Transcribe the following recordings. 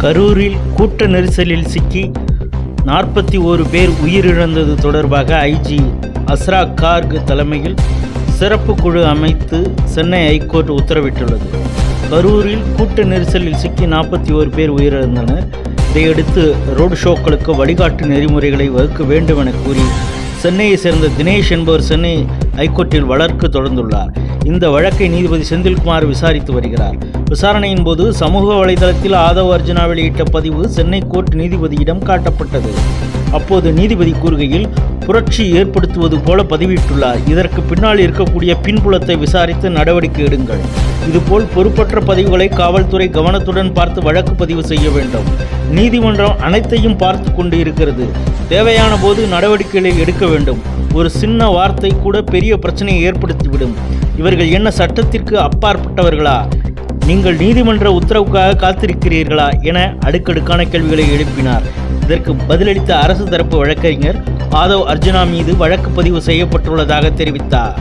கரூரில் கூட்ட நெரிசலில் சிக்கி 41 பேர் உயிரிழந்தது தொடர்பாக ஐஜி அஸ்ரா கார்க் தலைமையில் சிறப்பு குழு அமைத்து சென்னை ஐகோர்ட் உத்தரவிட்டுள்ளது. கரூரில் கூட்ட நெரிசலில் சிக்கி 41 பேர் உயிரிழந்தனர். இதையடுத்து ரோடு ஷோக்களுக்கு வழிகாட்டு நெறிமுறைகளை வகுக்க வேண்டும் என கூறி சென்னையை சேர்ந்த தினேஷ் என்பவர் சென்னை ஐகோர்ட்டில் வழக்கு தொடர்ந்துள்ளார். இந்த வழக்கை நீதிபதி செந்தில்குமார் விசாரித்து வருகிறார். விசாரணையின் போது சமூக வலைதளத்தில் ஆதவ் அர்ஜுனா வெளியிட்ட பதிவு சென்னை கோர்ட் நீதிபதியிடம் காட்டப்பட்டது. அப்போது நீதிபதி கூறுகையில், புரட்சி ஏற்படுத்துவது போல பதிவிட்டுள்ளார். இதற்கு பின்னால் இருக்கக்கூடிய பின்புலத்தை விசாரித்து நடவடிக்கை எடுங்கள். இதுபோல் பொறுப்பற்ற பதிவுகளை காவல்துறை கவனத்துடன் பார்த்து வழக்கு பதிவு செய்ய வேண்டும். நீதிமன்றம் அனைத்தையும் பார்த்து கொண்டு இருக்கிறது. தேவையான போது நடவடிக்கைகளை எடுக்க வேண்டும். ஒரு சின்ன வார்த்தை கூட பெரிய பிரச்சனையை ஏற்படுத்திவிடும். இவர்கள் என்ன சட்டத்திற்கு அப்பாற்பட்டவர்களா? நீங்கள் நீதிமன்ற உத்தரவுக்காக காத்திருக்கிறீர்களா என அடுக்கடுக்கான கேள்விகளை எழுப்பினார். இதற்கு பதிலளித்த அரசு தரப்பு வழக்கறிஞர் ஆதவ் அர்ஜுனா மீது வழக்கு பதிவு செய்யப்பட்டுள்ளதாக தெரிவித்தார்.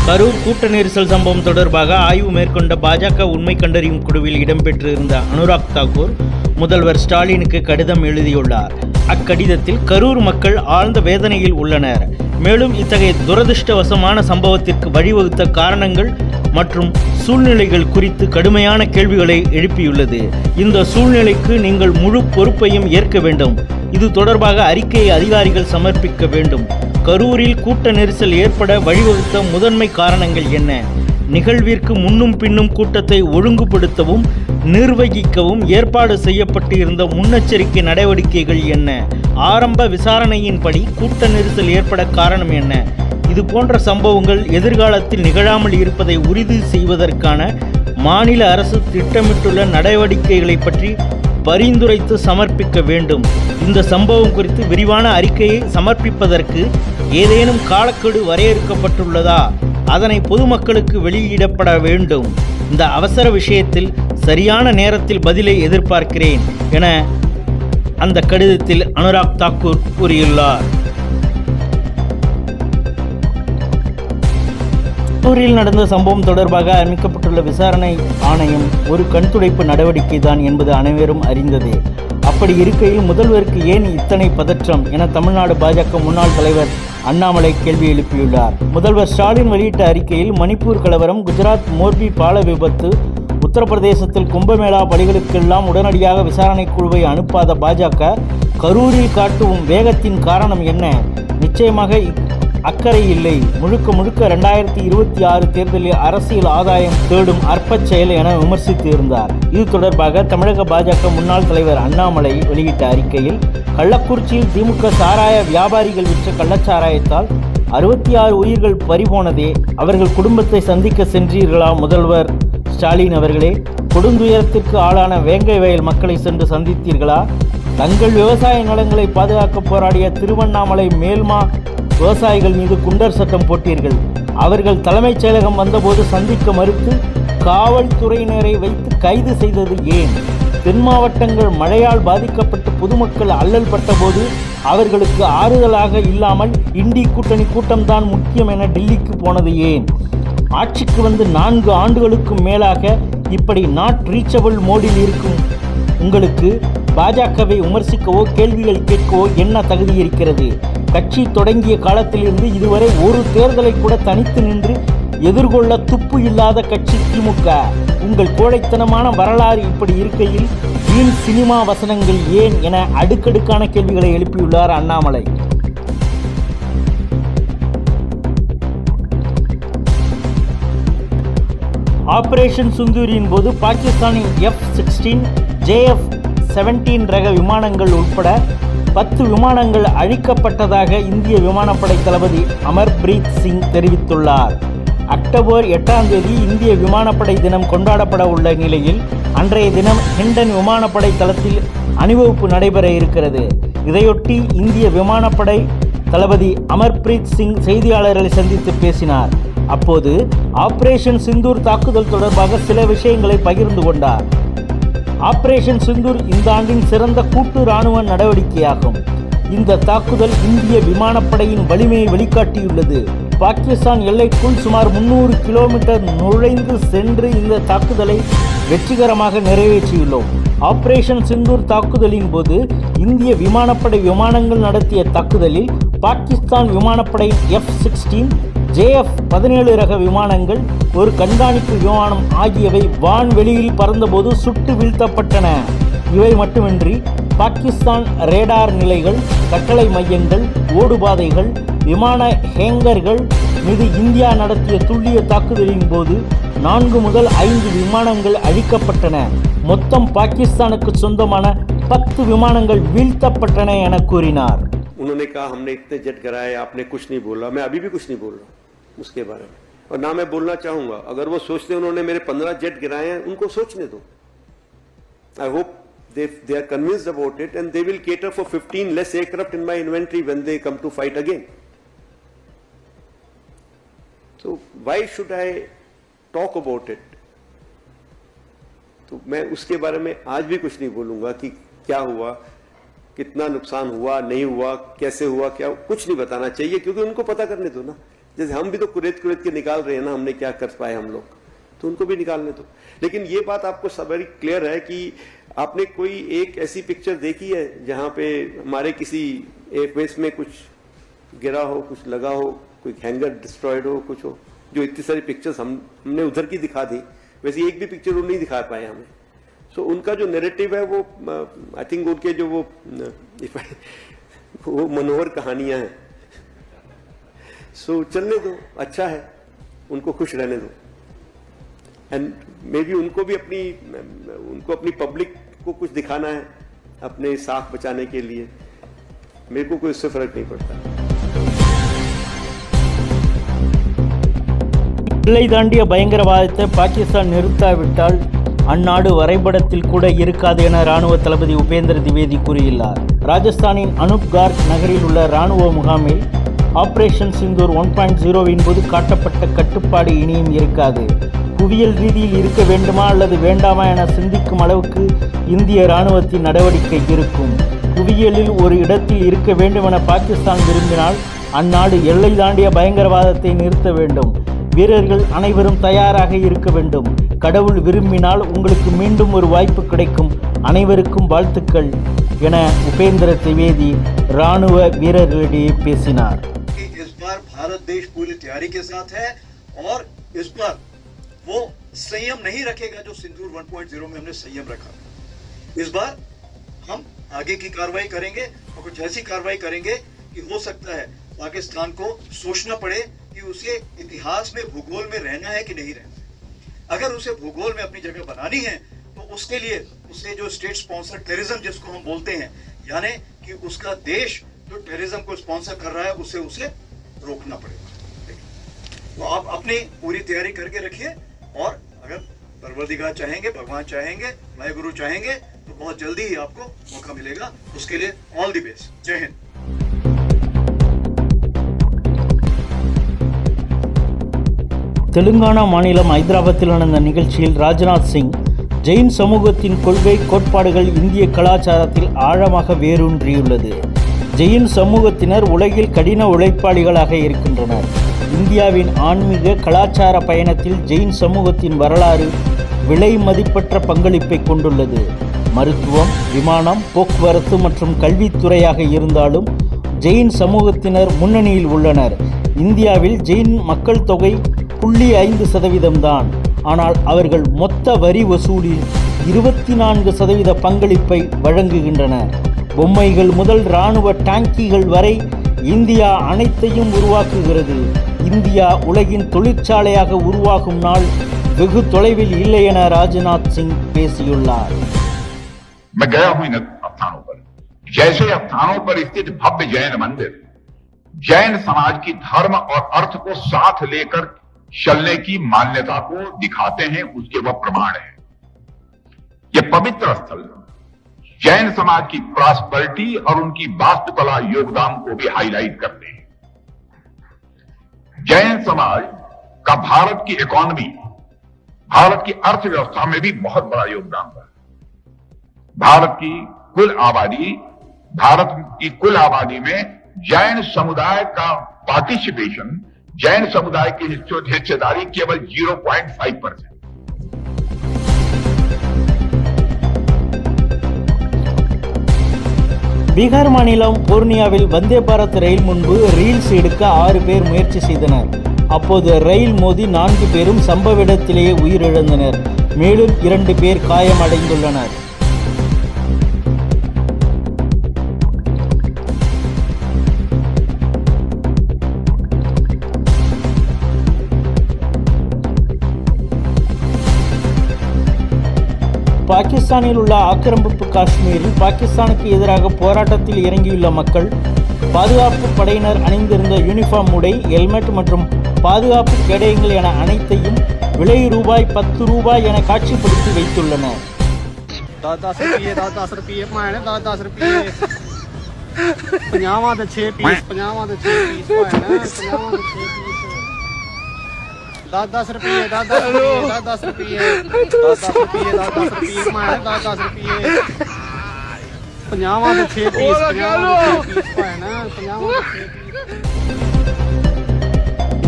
கரூர் கூட்ட நெரிசல் சம்பவம் தொடர்பாக ஆய்வு மேற்கொண்ட பாஜக உண்மை கண்டறியும் குழுவில் இடம்பெற்றிருந்த அனுராக் தாக்கூர் முதல்வர் ஸ்டாலினுக்கு கடிதம் எழுதியுள்ளார். அக்கடிதத்தில் கரூர் மக்கள் ஆழ்ந்த வேதனையில் உள்ளனர். மேலும் இத்தகைய துரதிருஷ்டவசமான சம்பவத்திற்கு வழிவகுத்த காரணங்கள் மற்றும் சூழ்நிலைகள் குறித்து கடுமையான கேள்விகளை எழுப்பியுள்ளது. இந்த சூழ்நிலைக்கு நீங்கள் முழு பொறுப்பையும் ஏற்க வேண்டும். இது தொடர்பாக அறிக்கையை அதிகாரிகள் சமர்ப்பிக்க வேண்டும். கரூரில் கூட்ட நெரிசல் ஏற்பட வழிவகுத்த முதன்மை காரணங்கள் என்ன? நிகழ்விற்கு முன்னும் பின்னும் கூட்டத்தை ஒழுங்குபடுத்தவும் நிர்வகிக்கவும் ஏற்பாடு செய்யப்பட்டு இருந்த முன்னெச்சரிக்கை நடவடிக்கைகள் என்ன? ஆரம்ப விசாரணையின்படி கூட்ட நெரிசல் ஏற்பட காரணம் என்ன? இது போன்ற சம்பவங்கள் எதிர்காலத்தில் நிகழாமல் இருப்பதை உறுதி செய்வதற்கான மாநில அரசு திட்டமிட்டுள்ள நடவடிக்கைகளை பற்றி பரிந்துரைத்து சமர்ப்பிக்க வேண்டும். இந்த சம்பவம் குறித்து விரிவான அறிக்கையை சமர்ப்பிப்பதற்கு ஏதேனும் காலக்கெடு வரையறுக்கப்பட்டுள்ளதா? அதனை பொதுமக்களுக்கு வெளியிடப்பட வேண்டும். இந்த அவசர விஷயத்தில் சரியான நேரத்தில் பதிலை எதிர்பார்க்கிறேன் என அந்த கடிதத்தில் அனுராக் தாக்கூர் கூறியுள்ளார். கரூரில் நடந்த சம்பவம் தொடர்பாக அமைக்கப்பட்டுள்ள விசாரணை ஆணையம் ஒரு கண்துடைப்பு நடவடிக்கை தான் என்பது அனைவரும் அறிந்ததே. அப்படி இருக்கையில் முதல்வருக்கு ஏன் இத்தனை பதற்றம் என தமிழ்நாடு பாஜக முன்னாள் தலைவர் அண்ணாமலை கேள்வி எழுப்பியுள்ளார். முதல்வர் ஸ்டாலின் வெளியிட்ட அறிக்கையில் மணிப்பூர் கலவரம், குஜராத் மோர்பி பால விபத்து, உத்தரப்பிரதேசத்தில் கும்பமேளா பலிகளுக்கெல்லாம் உடனடியாக விசாரணை குழுவை அனுப்பாத பாஜக கரூரில் காட்டும் வேகத்தின் காரணம் என்ன? நிச்சயமாக அக்கறை இல்லை. முழுக்க 2026 தேர்தலில் அரசியல் ஆதாயம் தேடும் அற்பச் செயல் என விமர்சித்து இருந்தார். இது தொடர்பாக தமிழக பாஜக முன்னாள் தலைவர் அண்ணாமலை வெளியிட்ட அறிக்கையில், கள்ளக்குறிச்சியில் திமுக சாராய வியாபாரிகள் விற்ற கள்ளச்சாராயத்தால் 66 உயிர்கள் பறிபோனதே. அவர்கள் குடும்பத்தை சந்திக்க சென்றீர்களா முதல்வர் ஸ்டாலின் அவர்களே? கொடுந்துயரத்திற்கு ஆளான வேங்கை வயல் மக்களை சென்று சந்தித்தீர்களா? தங்கள் விவசாய நிலங்களை பாதுகாக்க போராடிய திருவண்ணாமலை மேல்மா விவசாயிகள் மீது குண்டர் சட்டம் போட்டீர்கள். அவர்கள் தலைமைச் செயலகம் வந்தபோது சந்திக்க மறுத்து காவல்துறையினரை வைத்து கைது செய்தது ஏன்? தென் மாவட்டங்கள் மழையால் பாதிக்கப்பட்டு பொதுமக்கள் அல்லல் பட்டபோது அவர்களுக்கு ஆறுதலாக இல்லாமல் இண்டி கூட்டணி கூட்டம்தான் முக்கியம் என டெல்லிக்கு போனது ஏன்? ஆட்சிக்கு வந்து 4 ஆண்டுகளுக்கும் மேலாக இப்படி நாட் ரீச்சபிள் மோடில் இருக்கும் உங்களுக்கு பாஜகவை விமர்சிக்கவோ கேள்விகள் கேட்கவோ என்ன தகுதி இருக்கிறது? கட்சி தொடங்கிய காலத்திலிருந்து இதுவரை ஒரு தேர்தலை கூட தனித்து நின்று எதிர்கொள்ள துப்பு இல்லாத கட்சி திமுக. உங்கள் கோழைத்தனமான வரலாறு இப்படி இருக்கையில் வீண் சினிமா வசனங்கள் ஏன் என அடுக்கடுக்கான கேள்விகளை எழுப்பியுள்ளார் அண்ணாமலை. ஆபரேஷன் சிந்தூரின் போது பாகிஸ்தானின் F-16, JF-17 ரக விமானங்கள் உட்பட 10 விமானங்கள் அழிக்கப்பட்டதாக இந்திய விமானப்படை தளபதி அமர்பிரீத் சிங் தெரிவித்துள்ளார். அக்டோபர் 8ஆம் தேதி இந்திய விமானப்படை தினம் கொண்டாடப்பட உள்ள நிலையில் அன்றைய தினம் ஹிண்டன் விமானப்படை தளத்தில் அணிவகுப்பு நடைபெற இருக்கிறது. இதையொட்டி இந்திய விமானப்படை தளபதி அமர்பிரீத் சிங் செய்தியாளர்களை சந்தித்து பேசினார். அப்போது ஆபரேஷன் சிந்தூர் தாக்குதல் தொடர்பாக சில விஷயங்களை பகிர்ந்து கொண்டார். ஆபரேஷன் சிந்தூர் இந்த ஆண்டின் சிறந்த கூட்டு இராணுவ நடவடிக்கையாகும். இந்த தாக்குதல் இந்திய விமானப்படையின் வலிமையை வெளிக்காட்டியுள்ளது. பாகிஸ்தான் எல்லைக்குள் சுமார் 300 கிலோமீட்டர் நுழைந்து சென்று இந்த தாக்குதலை வெற்றிகரமாக நிறைவேற்றியுள்ளோம். ஆபரேஷன் சிந்தூர் தாக்குதலின் போது இந்திய விமானப்படை விமானங்கள் நடத்திய தாக்குதலில் பாகிஸ்தான் விமானப்படையின் F-16, JF-17 ரக விமானங்கள், ஒரு கண்காணிப்பு விமானம் ஆகியவை வான்வெளியில் பறந்தபோது சுட்டு வீழ்த்தப்பட்டன. இவை மட்டுமின்றி பாகிஸ்தான் ரேடார் நிலைகள், கட்டளை மையங்கள், ஓடுபாதைகள், விமான ஹேங்கர்கள் மீது இந்தியா நடத்திய துல்லிய தாக்குதலின் போது 4 முதல் 5 விமானங்கள் அழிக்கப்பட்டன. மொத்தம் பாகிஸ்தானுக்கு சொந்தமான 10 விமானங்கள் வீழ்த்தப்பட்டன என கூறினார். उन्होंने कहा हमने इतने जेट गिराए, आपने कुछ नहीं बोला. मैं अभी भी कुछ नहीं बोल रहा उसके बारे में, और ना मैं बोलना चाहूंगा. अगर वो सोचते उन्होंने मेरे 15 जेट गिराए हैं, उनको सोचने दो. I hope they are convinced about it and they will cater for 15 less aircraft in my inventory when they come to fight again. So why should I talk about it? तो मैं उसके बारे में आज भी कुछ नहीं बोलूंगा कि क्या हुआ, कितना नुकसान हुआ, नहीं हुआ, कैसे हुआ, क्या कुछ नहीं बताना चाहिए, क्योंकि उनको पता करने दो ना. जैसे हम भी तो कुरेद के निकाल रहे हैं ना, हमने क्या कर पाए हम लोग, तो उनको भी निकालने दो. लेकिन ये बात आपको सब वेरी क्लियर है कि आपने कोई एक ऐसी पिक्चर देखी है जहां पे हमारे किसी एयरबेस में कुछ गिरा हो, कुछ लगा हो, कोई हैंगर डिस्ट्रॉयड हो, कुछ हो. जो इतनी सारी पिक्चर्स हमने उधर की दिखा दी, वैसे एक भी पिक्चर वो नहीं दिखा पाए हमें. सो उनका जो नैरेटिव है वो आई थिंक उनके जो वो मनोहर कहानियां हैं. सो चलने दो, अच्छा है, उनको खुश रहने दो. एंड मे बी उनको अपनी पब्लिक को कुछ दिखाना है अपने साख बचाने के लिए. मेरे को कोई इससे फर्क नहीं पड़ता. எல்லை தாண்டிய பயங்கரவாதத்தை பாகிஸ்தான் நிறுத்தாவிட்டால் அந்நாடு வரைபடத்தில் கூட இருக்காது என ராணுவ தளபதி உபேந்திர திவேதி கூறியுள்ளார். ராஜஸ்தானின் அனுப்கார்க் நகரில் உள்ள ராணுவ முகாமில் ஆபரேஷன் சிந்தூர் 1.0 போது காட்டப்பட்ட கட்டுப்பாடு இனியும் இருக்காது. புவியியல் ரீதியில் இருக்க வேண்டுமா அல்லது வேண்டாமா என சிந்திக்கும் அளவுக்கு இந்திய ராணுவத்தின் நடவடிக்கை இருக்கும். புவியியலில் ஒரு இடத்தில் இருக்க வேண்டும் என பாகிஸ்தான் விரும்பினால் அந்நாடு எல்லை தாண்டிய பயங்கரவாதத்தை நிறுத்த வேண்டும். வீரர்கள் அனைவரும் தயாராக இருக்க வேண்டும். கடவுள் விரும்பினால் உங்களுக்கு மீண்டும் ஒரு வாய்ப்பு கிடைக்கும். அனைவருக்கும் வாழ்த்துக்கள் என உபேந்திர திவேதி ராணுவ வீரர்களிடையே பேசினார். इस बार भारत देश पूरी तैयारी के साथ है और इस बार वो संयम नहीं रखेगा जो सिंदूर 1.0 में हमने संयम रखा. इस बार हम आगे की कार्रवाई करेंगे और कुछ ऐसी कार्रवाई करेंगे कि हो सकता है पाकिस्तान को सोचना पड़े कि उसे इतिहास में, भूगोल में रहना है कि नहीं रहना. अगर उसे भूगोल में अपनी जगह बनानी है तो उसके लिए उसे जो स्टेट स्पॉन्सर टेररिज्म जिसको हम बोलते हैं, यानी कि उसका देश जो टेररिज्म को स्पॉन्सर कर रहा है उसे रोकना पड़ेगा. तो आप अपनी पूरी तैयारी करके रखिए और अगर परवरदिगार चाहेंगे, भगवान चाहेंगे, वाहेगुरु चाहेंगे तो बहुत जल्दी ही आपको मौका मिलेगा. उसके लिए ऑल द बेस्ट. जय हिंद. தெலுங்கானா மாநிலம் ஹைதராபாத்தில் நடந்த நிகழ்ச்சியில் ராஜ்நாத் சிங், ஜெயின் சமூகத்தின் கொள்கை கோட்பாடுகள் இந்திய கலாச்சாரத்தில் ஆழமாக வேரூன்றியுள்ளது. ஜெயின் சமூகத்தினர் உலகில் கடின உழைப்பாளிகளாக இருக்கின்றனர். இந்தியாவின் ஆன்மீக கலாச்சார பயணத்தில் ஜெயின் சமூகத்தின் வரலாறு விலை மதிப்பற்ற பங்களிப்பை கொண்டுள்ளது. மருத்துவம், விமானம், போக்குவரத்து மற்றும் கல்வித்துறையாக இருந்தாலும் ஜெயின் சமூகத்தினர் முன்னணியில் உள்ளனர். இந்தியாவில் ஜெயின் மக்கள் தொகை 0.5% தான். ஆனால் அவர்கள் மொத்த வரி வசூலில் 24% பங்களிப்பை வழங்குகின்றனர். பொம்மைகள் முதல் இராணுவ டாங்கிகள் வரை இந்தியா அனைத்தையும் உருவாக்குகிறது. இந்தியா உலகின் தொழிற்சாலையாக உருவாகும் நாள் வெகு தொலைவில் இல்லை என ராஜ்நாத் சிங் பேசியுள்ளார். मैं गया हूं इन स्थानों पर. जैसे स्थानों पर स्थित भव्य जैन मंदिर जैन समाज की धर्म और अर्थ को साथ लेकर चलने की मान्यता को दिखाते हैं, उसके वह प्रमाण है. यह पवित्र स्थल जैन समाज की प्रॉस्पेरिटी और उनकी वास्तुकला योगदान को भी हाईलाइट करते हैं. जैन समाज का भारत की इकोनॉमी, भारत की अर्थव्यवस्था में भी बहुत बड़ा योगदान है. भारत की कुल आबादी भारत की कुल आबादी में जैन समुदाय का पार्टिसिपेशन, जैन समुदाय की हिस्सेदारी केवल 0.5%। பீகார் மாநிலம் பூர்ணியாவில் வந்தே பாரத் ரயில் முன்பு ரீல்ஸ் எடுக்க 6 பேர் முயற்சி செய்தனர். அப்போது ரயில் மோதி 4 பேரும் சம்பவ இடத்திலேயே உயிரிழந்தனர். மேலும் 2 பேர் காயமடைந்துள்ளனர். பாகிஸ்தானில் உள்ள ஆக்கிரமிப்பு காஷ்மீரில் பாகிஸ்தானுக்கு எதிராக போராட்டத்தில் இறங்கியுள்ள மக்கள் பாதுகாப்பு படையினர் அணிந்திருந்த யூனிஃபார்ம் உடை, ஹெல்மெட் மற்றும் பாதுகாப்பு கேடயங்கள் என அனைத்தையும் விலை ரூபாய் 10 ரூபாய் என காட்சிப்படுத்தி வைத்துள்ளனர். 10 रुपये 10 रुपये मायने 10 रुपये 50 ਦੇ 6 ਪੀਸ 50 ਦੇ 6 ਪੀਸ ਹੋਏ ਨਾ 50 ਦੇ 6 ਪੀਸ 10 रुपये 10 रुपये 10 रुपये 10 रुपये 10 रुपये मायने 10 रुपये 50 ਦੇ 6 ਪੀਸ 50 ਦੇ 6 ਪੀਸ ਹੋਏ ਨਾ 50 ਦੇ 6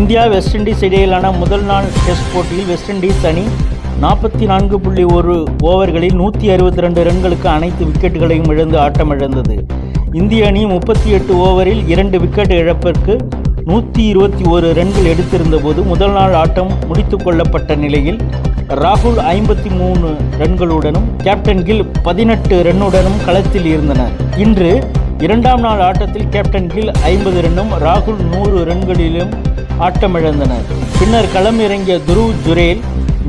இந்தியா வெஸ்ட் இண்டீஸ் இடையிலான முதல் நாள் டெஸ்ட் போட்டியில் வெஸ்ட் இண்டீஸ் அணி 44.1 ஓவர்களில் 162 ரன்களுக்கு அனைத்து விக்கெட்டுகளையும் இழந்து ஆட்டமிழந்தது. இந்திய அணி 38 ஓவரில் 2 விக்கெட் இழப்பிற்கு 121 ரன்கள் எடுத்திருந்த போது முதல் நாள் ஆட்டம் முடித்துக் கொள்ளப்பட்ட நிலையில் ராகுல் 53 ரன்களுடனும் கேப்டன் கில் 18 ரன்னுடனும் களத்தில் இருந்தனர். இன்று 2ஆம் நாள் ஆட்டத்தில் கேப்டன் கில் 50 ரன்னும் ராகுல் 100 ரன்களிலும் ஆட்டமிழந்தனர். பின்னர் களம் இறங்கிய துருவ் ஜுரேல்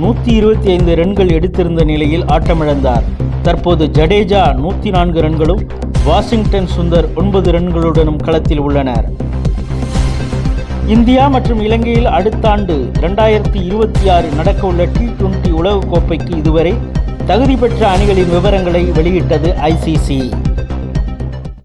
125 ரன்கள் எடுத்திருந்த நிலையில் ஆட்டமிழந்தார். தற்போது ஜடேஜா 104 ரன்களும் வாஷிங்டன் சுந்தர் 9 ரன்களுடனும் களத்தில் உள்ளனர். இந்தியா மற்றும் இலங்கையில் அடுத்த ஆண்டு 2026 நடக்கவுள்ள T20 உலகக்கோப்பைக்கு இதுவரை தகுதி பெற்ற அணிகளின் விவரங்களை வெளியிட்டது ICC.